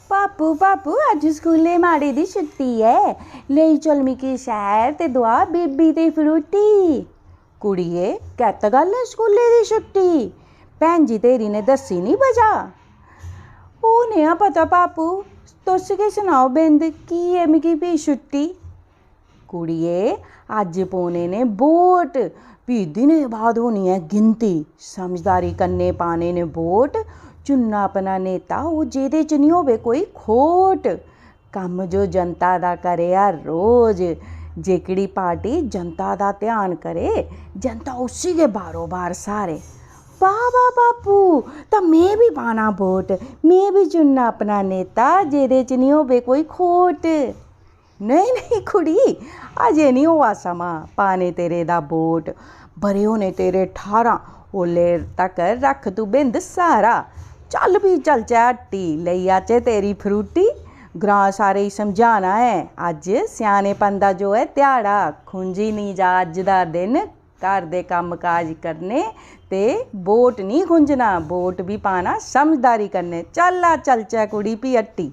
पापू पापू अज स्कूले माड़ी दी छुट्टी है, लेई चल मिकी शैर ते दुआ बेबी दी फ्रूटी। कुड़िए कैत गल है स्कूले दी छुट्टी, भैन जी तेरी ने दस्सी नी वजह। ओह् नेहा पता पापू, तुस गै सनाओ बिंद की है मिगी भी छुट्टी। कुड़िए अज पौने ने वोट, भी दिनें बाद होनी है गिनती, समझदारी कन्नै पाने ने वोट, चुनना अपना नेता ओह् जेह्दे च निं होवे कोई खोट। कम्म जो जनता दा करे हर रोज, जेह्कड़ी पार्टी जनता दा ध्यान करे जनता उसी गै बारो बार सारे। वाह वाह बापू, तां में भी पाना वोट, में भी चुनना अपना नेता जेह्दे च निं होवे कोई खोट। नहीं नहीं कुड़ी, अजे नहीं होआ समां पाने तेरे दा वोट, बरे होने तेरे 18, ओल्ले तकर रख तू बिंद सारा। चल भी चलचै हट्टी, लेई आचे तेरी फ्रूटी, ग्रां सारे गी समझाना है अज स्यानेपन दा जो है ध्याड़ा, खुंजी नी जा अज दा दिन, घर दे कम्म काज करने ते वोट नहीं खुंजना, वोट भी पाना समझदारी कन्नै। चल आ चलचै कुड़ी भी हट्टी।